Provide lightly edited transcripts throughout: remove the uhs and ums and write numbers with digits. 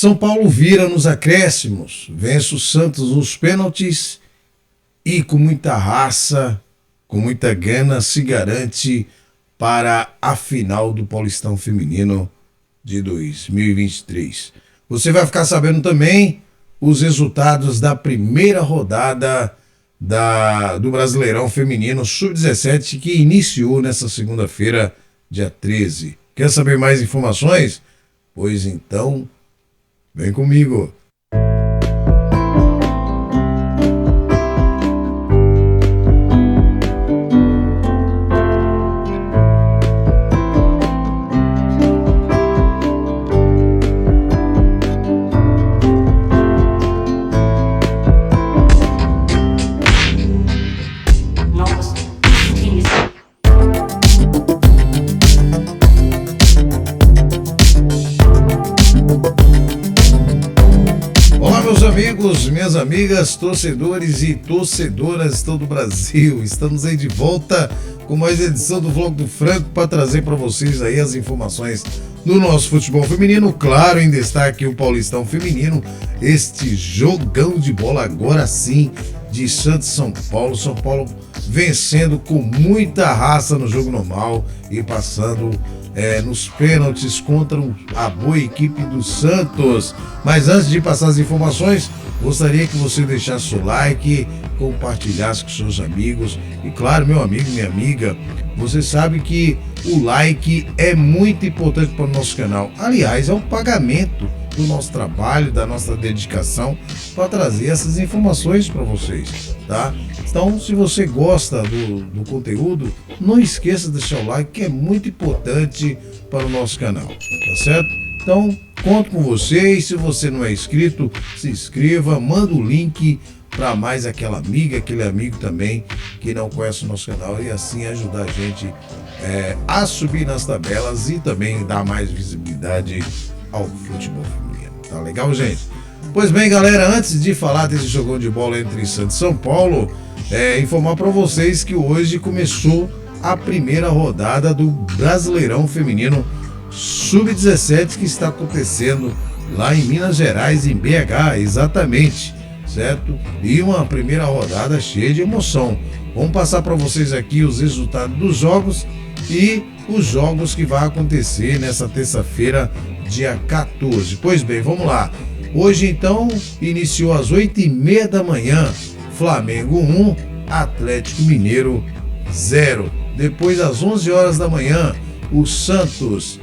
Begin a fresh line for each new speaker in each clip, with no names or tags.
São Paulo vira nos acréscimos, vence o Santos nos pênaltis e com muita raça, com muita gana, se garante para a final do Paulistão Feminino de 2023. Você vai ficar sabendo também os resultados da primeira rodada do Brasileirão Feminino Sub-17 que iniciou nessa segunda-feira, dia 13. Quer saber mais informações? Pois então, vem comigo. Amigos, minhas amigas, torcedores e torcedoras de todo o Brasil, estamos aí de volta com mais edição do Vlog do Franco para trazer para vocês aí as informações do nosso futebol feminino, claro, em destaque o Paulistão Feminino, este jogão de bola agora sim de Santos e São Paulo vencendo com muita raça no jogo normal e passando nos pênaltis contra a boa equipe do Santos. Mas antes de passar as informações, gostaria que você deixasse seu like, compartilhasse com seus amigos e claro, meu amigo, minha amiga, você sabe que o like é muito importante para o nosso canal. Aliás, é um pagamento do nosso trabalho, da nossa dedicação para trazer essas informações para vocês, tá? Então, se você gosta do conteúdo, não esqueça de deixar o like, que é muito importante para o nosso canal, tá certo? Então, conto com vocês. Se você não é inscrito, se inscreva, manda o link para mais aquela amiga, aquele amigo também que não conhece o nosso canal e assim ajudar a gente a subir nas tabelas e também dar mais visibilidade ao futebol feminino. Tá legal, gente? Pois bem, galera, antes de falar desse jogão de bola entre Santos e São Paulo, informar para vocês que hoje começou a primeira rodada do Brasileirão Feminino Sub-17 que está acontecendo lá em Minas Gerais, em BH, exatamente, certo? E uma primeira rodada cheia de emoção. Vamos passar para vocês aqui os resultados dos jogos e os jogos que vai acontecer nessa terça-feira, dia 14. Pois bem, vamos lá. Hoje, então, iniciou às 8h30 da manhã, Flamengo 1, Atlético Mineiro 0. Depois, às 11 horas da manhã, o Santos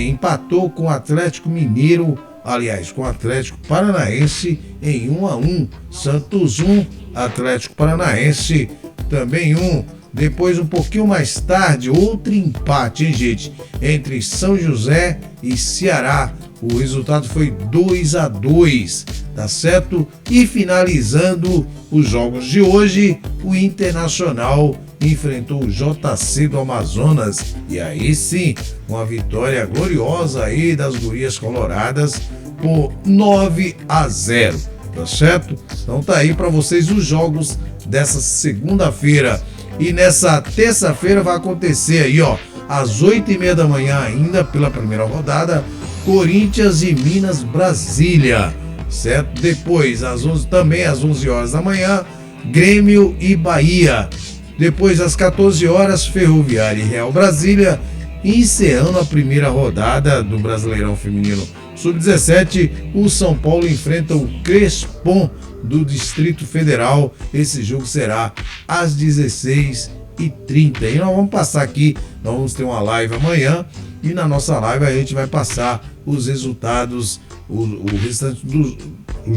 empatou com o Atlético Mineiro, aliás, com o Atlético Paranaense em 1-1. Santos 1, Atlético Paranaense também 1. Depois, um pouquinho mais tarde, outro empate, hein, gente? Entre São José e Ceará. O resultado foi 2-2, tá certo? E finalizando os jogos de hoje, o Internacional enfrentou o JC do Amazonas. E aí sim, uma vitória gloriosa aí das gurias coloradas por 9-0, tá certo? Então tá aí para vocês os jogos dessa segunda-feira. E nessa terça-feira vai acontecer aí, ó, às 8h30 da manhã ainda, pela primeira rodada, Corinthians e Minas Brasília, certo? Depois, também às 11 horas da manhã, Grêmio e Bahia. Depois, às 14 horas, Ferroviária e Real Brasília, encerrando a primeira rodada do Brasileirão Feminino Sub-17, o São Paulo enfrenta o Crespon do Distrito Federal. Esse jogo será às 16h30. E nós vamos passar aqui, nós vamos ter uma live amanhã e na nossa live a gente vai passar os resultados, o restante dos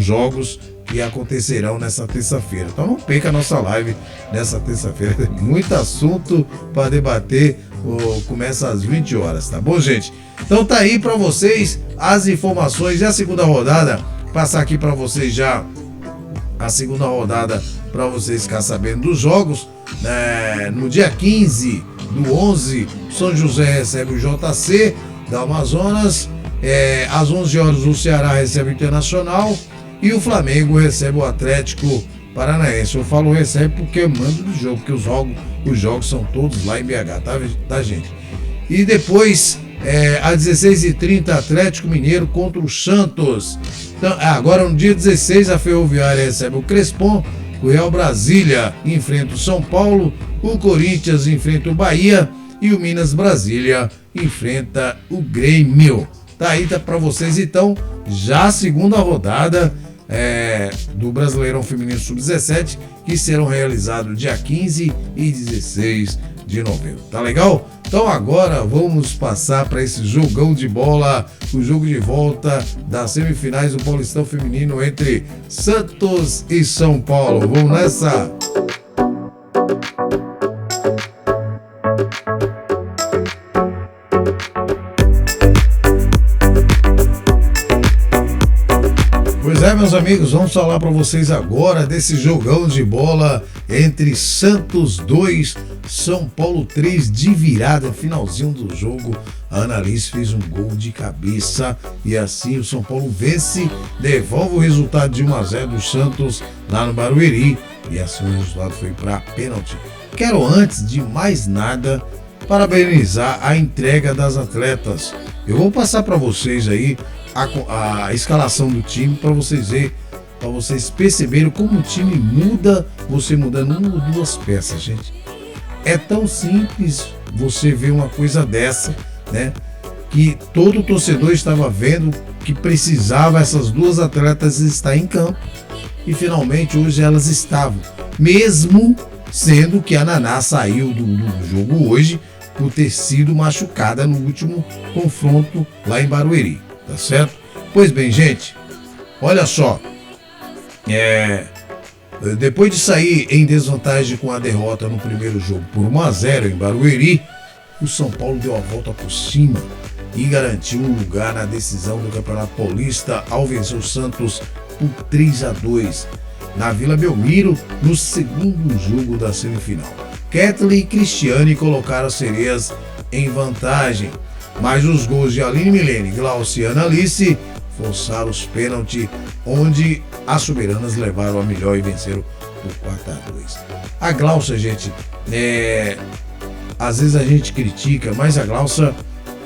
jogos que acontecerão nessa terça-feira. Então não perca a nossa live nessa terça-feira, tem muito assunto para debater. Começa às 20 horas, tá bom, gente? Então tá aí para vocês as informações e a segunda rodada, passar aqui para vocês já a segunda rodada para vocês ficar sabendo dos jogos. No dia 15 do 11, São José recebe o JC da Amazonas, às 11 horas o Ceará recebe o Internacional e o Flamengo recebe o Atlético Paranaense. Eu falo recebe porque eu mando do jogo, porque os jogos são todos lá em BH, tá gente? E depois, Às 16h30, Atlético Mineiro contra o Santos. Então, agora no dia 16, a Ferroviária recebe o Crespon, o Real Brasília enfrenta o São Paulo, o Corinthians enfrenta o Bahia e o Minas Brasília enfrenta o Grêmio. Tá aí, tá pra vocês então, já a segunda rodada do Brasileirão Feminino Sub-17, que serão realizados dia 15 e 16 de novembro. Tá legal? Então agora vamos passar para esse jogão de bola, o jogo de volta das semifinais do Paulistão Feminino entre Santos e São Paulo. Vamos nessa! Pois é, meus amigos, vamos falar para vocês agora desse jogão de bola entre Santos 2, São Paulo 3, de virada, finalzinho do jogo. A Annalise fez um gol de cabeça e assim o São Paulo vence, devolve o resultado de 1-0 do Santos lá no Barueri e assim o resultado foi para pênalti. Quero, antes de mais nada, parabenizar a entrega das atletas. Eu vou passar para vocês aí a escalação do time para vocês verem, para vocês perceberem como o time muda, você mudando uma ou duas peças, gente. É tão simples você ver uma coisa dessa, né? Que todo torcedor estava vendo que precisava essas duas atletas estar em campo e finalmente hoje elas estavam, mesmo sendo que a Naná saiu do jogo hoje por ter sido machucada no último confronto lá em Barueri. Tá certo? Pois bem, gente, olha só, depois de sair em desvantagem com a derrota no primeiro jogo por 1-0 em Barueri, o São Paulo deu a volta por cima e garantiu um lugar na decisão do Campeonato Paulista ao vencer o Santos por 3-2 na Vila Belmiro no segundo jogo da semifinal. Kathleen e Cristiane colocaram as sereias em vantagem, mas os gols de Aline Milene, Glaucia e Annalise forçaram os pênaltis, onde as soberanas levaram a melhor e venceram por 4-2. A Glaucia, gente, às vezes a gente critica, mas a Glaucia,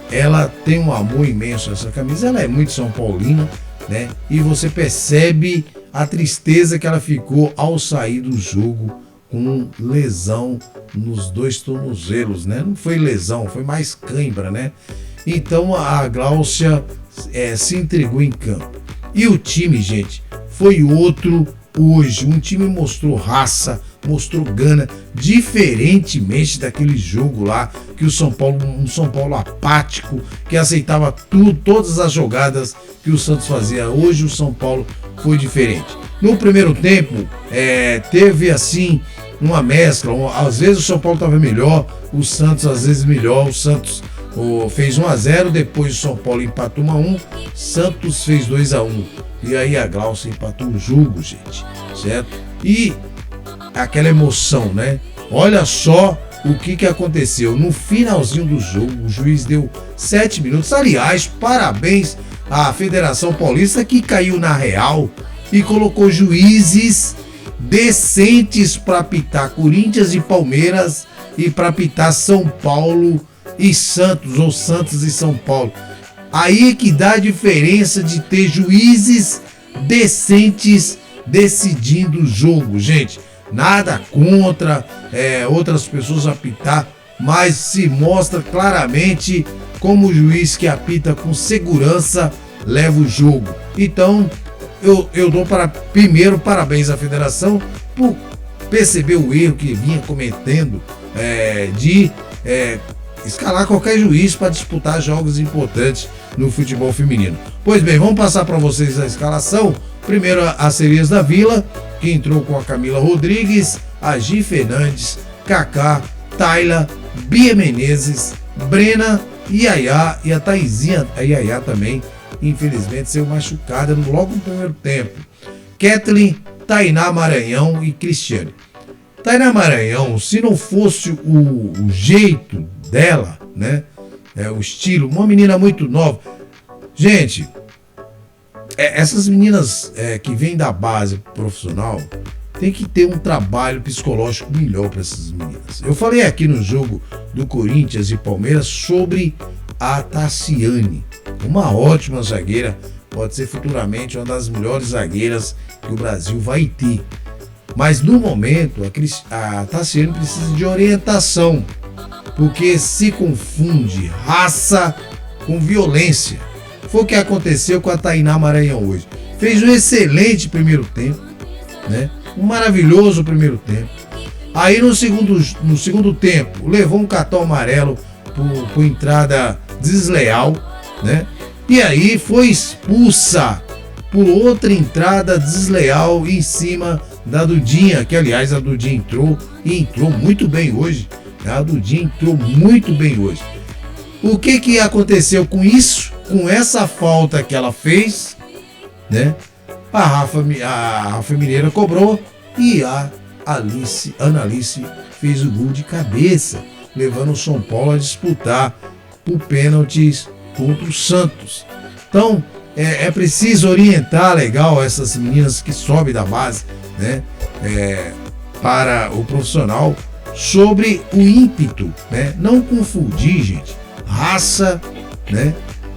ela tem um amor imenso a essa camisa. Ela é muito São Paulina, né? E você percebe a tristeza que ela ficou ao sair do jogo com lesão nos dois tornozelos, né? Não foi lesão, foi mais cãibra, né? Então a Glaucia se entregou em campo. E o time, gente, foi outro hoje. Um time mostrou raça, mostrou gana, diferentemente daquele jogo lá, que um São Paulo apático, que aceitava tudo, todas as jogadas que o Santos fazia. Hoje o São Paulo foi diferente. No primeiro tempo, teve assim uma mescla. Às vezes o São Paulo estava melhor, o Santos às vezes melhor. O Santos fez 1-0, depois o São Paulo empatou 1-1, Santos fez 2-1. E aí a Glaucia empatou o jogo, gente, certo? E aquela emoção, né? Olha só o que aconteceu. No finalzinho do jogo, o juiz deu 7 minutos. Aliás, parabéns à Federação Paulista, que caiu na real e colocou juízes decentes para apitar Corinthians e Palmeiras e para apitar São Paulo e Santos, ou Santos e São Paulo. Aí que dá a diferença de ter juízes decentes decidindo o jogo, gente. Nada contra outras pessoas apitar, mas se mostra claramente como o juiz que apita com segurança leva o jogo. Então, eu dou primeiro parabéns à federação por perceber o erro que vinha cometendo de escalar qualquer juiz para disputar jogos importantes no futebol feminino. Pois bem, vamos passar para vocês a escalação. Primeiro, as sereias da Vila, que entrou com a Camila Rodrigues, a Gi Fernandes, Kaká, Tayla, Bia Menezes, Brena, Yaya e a Taizinha. A Yaya também, infelizmente, saiu machucada logo no primeiro tempo. Kathleen, Tainá Maranhão e Cristiane. Tainá Maranhão, se não fosse o jeito dela, né? O estilo, uma menina muito nova. Gente, essas meninas que vêm da base profissional tem que ter um trabalho psicológico melhor para essas meninas. Eu falei aqui no jogo do Corinthians e Palmeiras sobre a Tassiane, uma ótima zagueira, pode ser futuramente uma das melhores zagueiras que o Brasil vai ter. Mas no momento a Tassiane precisa de orientação, porque se confunde raça com violência. Foi o que aconteceu com a Tainá Maranhão hoje. Fez um excelente primeiro tempo, né? Um maravilhoso primeiro tempo. Aí no segundo tempo levou um cartão amarelo por entrada desleal, né? E aí foi expulsa por outra entrada desleal em cima da Dudinha, que aliás a Dudinha entrou muito bem hoje. A Dudinha entrou muito bem hoje. O que aconteceu com isso? Com essa falta que ela fez, né? A Rafa Mineira cobrou e a Ana Alice fez o gol de cabeça, levando o São Paulo a disputar por pênaltis contra o Santos. Então, é preciso orientar legal essas meninas que sobem da base, né? Para o profissional sobre o ímpeto, né? Não confundir, gente, raça, né,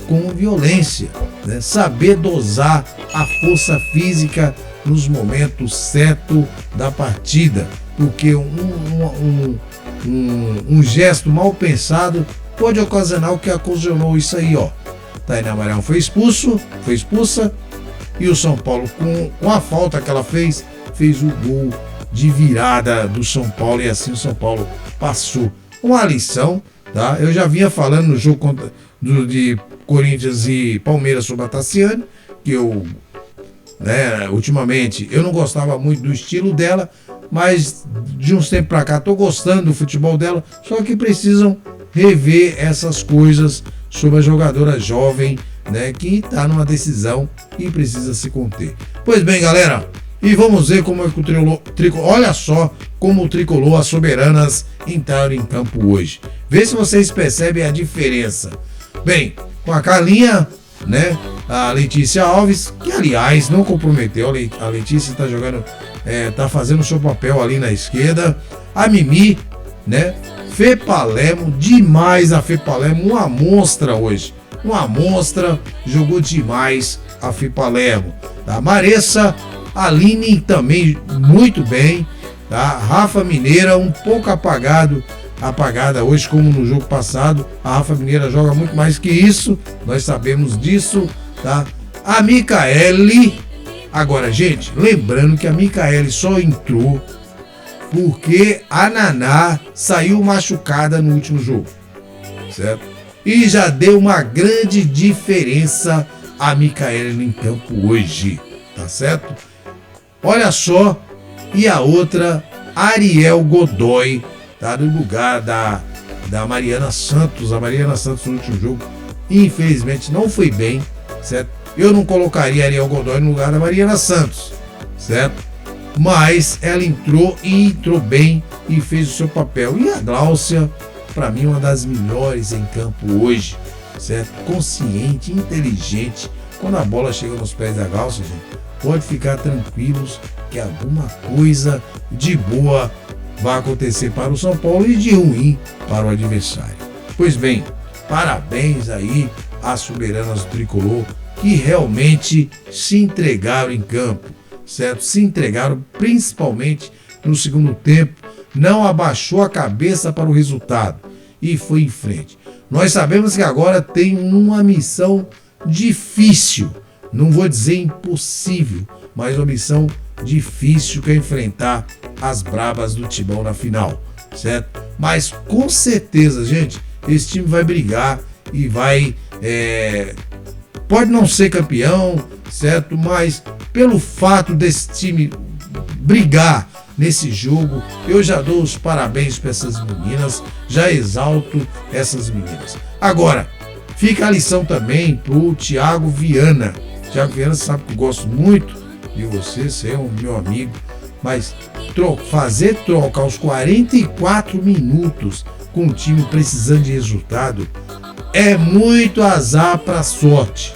com violência, né? Saber dosar a força física nos momentos certos da partida, porque um gesto mal pensado pode ocasionar o que ocasionou isso aí, ó. Tainá Maranhão foi expulsa e o São Paulo, com a falta que ela fez o gol de virada do São Paulo e assim o São Paulo passou. Uma lição, tá? Eu já vinha falando no jogo de Corinthians e Palmeiras sobre a Tassiane, que eu, né, ultimamente eu não gostava muito do estilo dela, mas de uns tempos pra cá tô gostando do futebol dela, só que precisam rever essas coisas sobre a jogadora jovem, né, que está numa decisão e precisa se conter. Pois bem, galera, e vamos ver como é que o tricolor, olha só como o tricolor, as soberanas entraram em campo hoje. Vê se vocês percebem a diferença. Bem, com a Carlinha, né, a Letícia Alves, que aliás não comprometeu, a Letícia está jogando, tá fazendo o seu papel ali na esquerda. A Mimi, né, Fê Palermo, demais a Fê Palermo, uma monstra hoje. Uma monstra, jogou demais a Fê Palermo. Tá? Maressa, Aline também muito bem. Tá? Rafa Mineira, um pouco apagada hoje, como no jogo passado. A Rafa Mineira joga muito mais que isso, nós sabemos disso. Tá? A Micaele, agora, gente, lembrando que a Micaele só entrou porque a Naná saiu machucada no último jogo, certo? E já deu uma grande diferença a Micaele em campo hoje, tá certo? Olha só, e a outra, Ariel Godoy, tá no lugar da Mariana Santos. A Mariana Santos no último jogo, infelizmente, não foi bem, certo? Eu não colocaria a Ariel Godoy no lugar da Mariana Santos, certo? Mas ela entrou bem e fez o seu papel. E a Gláucia, para mim, uma das melhores em campo hoje, certo? Consciente, inteligente. Quando a bola chega nos pés da Gláucia, gente, pode ficar tranquilos que alguma coisa de boa vai acontecer para o São Paulo e de ruim para o adversário. Pois bem, parabéns aí às soberanas do tricolor que realmente se entregaram em campo, certo? Se entregaram principalmente no segundo tempo, não abaixou a cabeça para o resultado e foi em frente. Nós sabemos que agora tem uma missão difícil, não vou dizer impossível, mas uma missão difícil que é enfrentar as brabas do Timão na final, certo? Mas com certeza, gente, esse time vai brigar e vai, pode não ser campeão, certo? Mas pelo fato desse time brigar nesse jogo, eu já dou os parabéns para essas meninas, já exalto essas meninas. Agora, fica a lição também pro Thiago Viana. Thiago Viana sabe que eu gosto muito de você, você é um meu amigo, mas fazer troca aos 44 minutos com o time precisando de resultado é muito azar para sorte,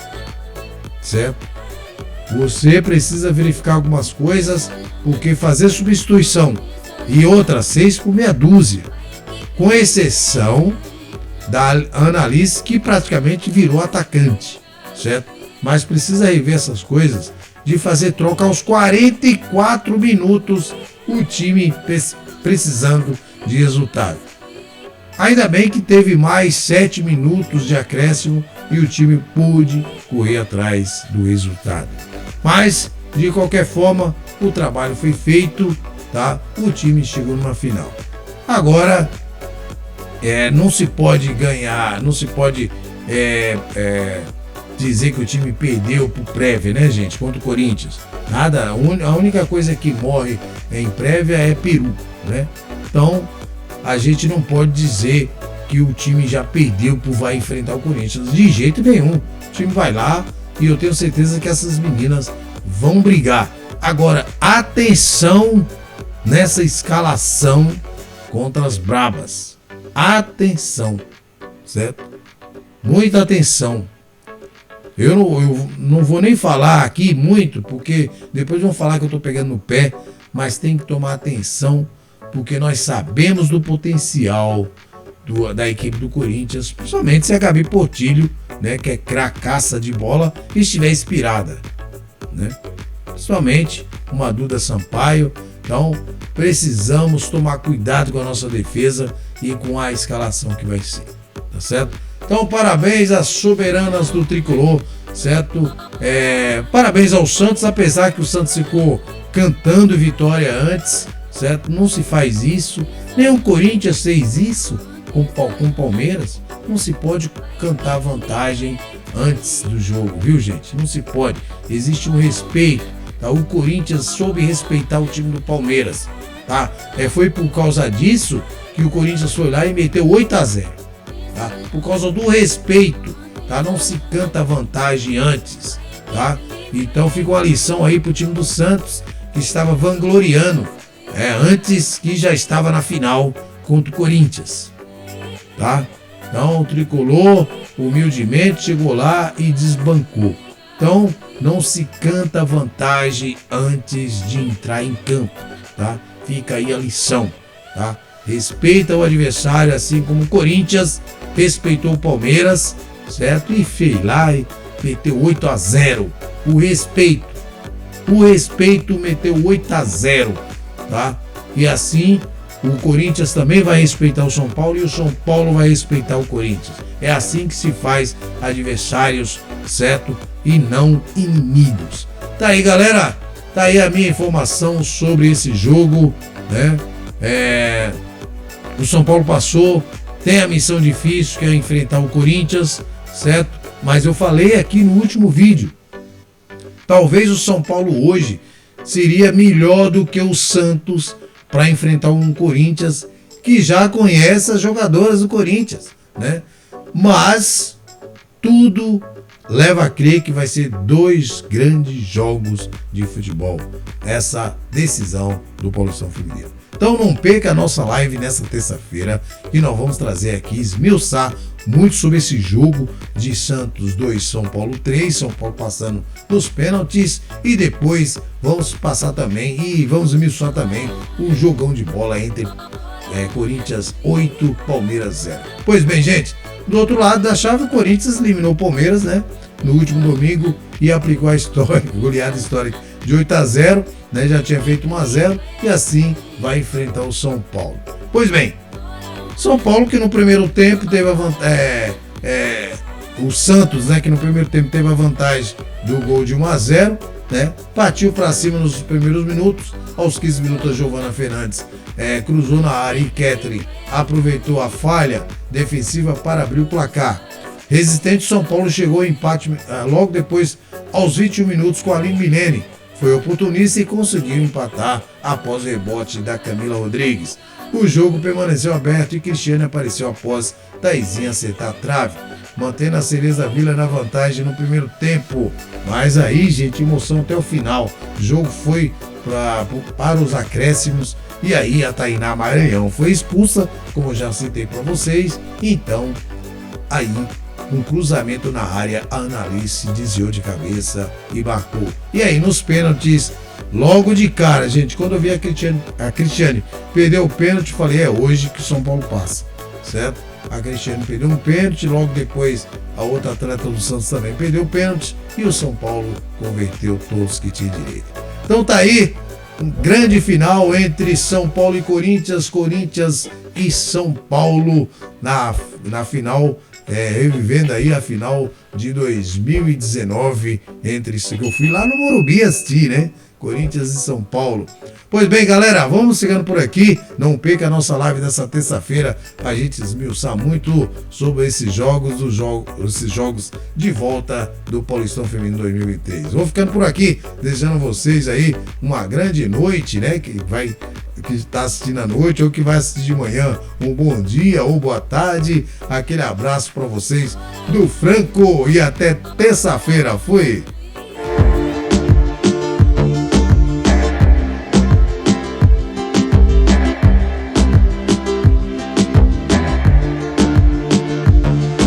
certo? Você precisa verificar algumas coisas, porque fazer substituição e outra 6 por meia dúzia, com exceção da Annalise, que praticamente virou atacante, certo? Mas precisa rever essas coisas de fazer troca aos 44 minutos, o time precisando de resultado. Ainda bem que teve mais 7 minutos de acréscimo e o time pôde correr atrás do resultado. Mas, de qualquer forma, o trabalho foi feito, tá? O time chegou numa final. Agora, não se pode ganhar, não se pode dizer que o time perdeu por prévia, né, gente? Contra o Corinthians. Nada, a única coisa que morre em prévia é peru, né? Então, a gente não pode dizer que o time já perdeu por vai enfrentar o Corinthians. De jeito nenhum. O time vai lá e eu tenho certeza que essas meninas vão brigar. Agora, atenção nessa escalação contra as brabas. Atenção, certo? Muita atenção. Eu não vou nem falar aqui muito, porque depois vão falar que eu estou pegando no pé, mas tem que tomar atenção, porque nós sabemos do potencial da equipe do Corinthians, principalmente se a Gabi Portillo, né, que é cracaça de bola, estiver inspirada, né? Principalmente uma Duda Sampaio. Então precisamos tomar cuidado com a nossa defesa e com a escalação que vai ser, tá certo? Então parabéns às soberanas do Tricolor, certo? Parabéns ao Santos, apesar que o Santos ficou cantando vitória antes, certo? Não se faz isso, nem o Corinthians fez isso com o Palmeiras. Não se pode cantar vantagem antes do jogo, viu, gente? Não se pode, existe um respeito, tá? O Corinthians soube respeitar o time do Palmeiras, tá? Foi por causa disso que o Corinthians foi lá e meteu 8-0, tá? Por causa do respeito, tá? Não se canta vantagem antes, tá? Então fica uma lição aí pro time do Santos, que estava vangloriando, antes, que já estava na final contra o Corinthians, tá? Então o Tricolor humildemente chegou lá e desbancou. Então não se canta vantagem antes de entrar em campo, tá? Fica aí a lição, tá? Respeita o adversário, assim como o Corinthians respeitou o Palmeiras, certo? E fez lá e meteu 8-0. O respeito meteu 8-0, tá? E assim o Corinthians também vai respeitar o São Paulo e o São Paulo vai respeitar o Corinthians. É assim que se faz adversários, certo? E não inimigos. Tá aí, galera. Tá aí a minha informação sobre esse jogo, né? O São Paulo passou, tem a missão difícil que é enfrentar o Corinthians, certo? Mas eu falei aqui no último vídeo, talvez o São Paulo hoje seria melhor do que o Santos para enfrentar um Corinthians que já conhece as jogadoras do Corinthians, né? Mas tudo leva a crer que vai ser 2 grandes jogos de futebol, essa decisão do Paulistão Feminino. Então não perca a nossa live nessa terça-feira, que nós vamos trazer aqui, esmiuçar muito sobre esse jogo de Santos 2, São Paulo 3, São Paulo passando nos pênaltis, e depois vamos passar também e vamos esmiuçar também um jogão de bola entre Corinthians 8, Palmeiras 0. Pois bem, gente, do outro lado da chave, o Corinthians eliminou o Palmeiras, né, no último domingo, e aplicou a goleada histórica de 8-0, né, já tinha feito 1-0, e assim vai enfrentar o São Paulo. Pois bem, São Paulo, que no primeiro tempo teve a vantagem, o Santos, né, que no primeiro tempo teve a vantagem do gol de 1-0, né, partiu para cima nos primeiros minutos. Aos 15 minutos, a Giovana Fernandes cruzou na área e Ketri aproveitou a falha defensiva para abrir o placar. Resistente, São Paulo chegou ao empate logo depois, aos 21 minutos, com a Aline Milene. Foi oportunista e conseguiu empatar após o rebote da Camila Rodrigues. O jogo permaneceu aberto e Cristiane apareceu após Taizinha acertar a trave, mantendo a Cereza Vila na vantagem no primeiro tempo. Mas aí, gente, emoção até o final. O jogo foi para os acréscimos e aí a Tainá Maranhão foi expulsa, como eu já citei para vocês. Então, aí, um cruzamento na área, a Annalise desviou de cabeça e marcou. E aí, nos pênaltis, logo de cara, gente, quando eu vi a Cristiane perder o pênalti, falei, é hoje que o São Paulo passa, certo? a Cristiane perdeu um pênalti, logo depois a outra atleta do Santos também perdeu o pênalti e o São Paulo converteu todos que tinham direito. Então tá aí, um grande final entre São Paulo e Corinthians, Corinthians e São Paulo na final, revivendo aí a final de 2019 entre isso que eu fui lá no Morumbi assistir, né? Corinthians e São Paulo. Pois bem, galera, vamos chegando por aqui. Não perca a nossa live dessa terça-feira, a gente esmiuçar muito sobre esses jogos de volta do Paulistão Feminino 2023. Vou ficando por aqui, desejando vocês aí uma grande noite, né? Que está assistindo à noite ou que vai assistir de manhã, um bom dia ou boa tarde. Aquele abraço para vocês do Franco e até terça-feira. Fui!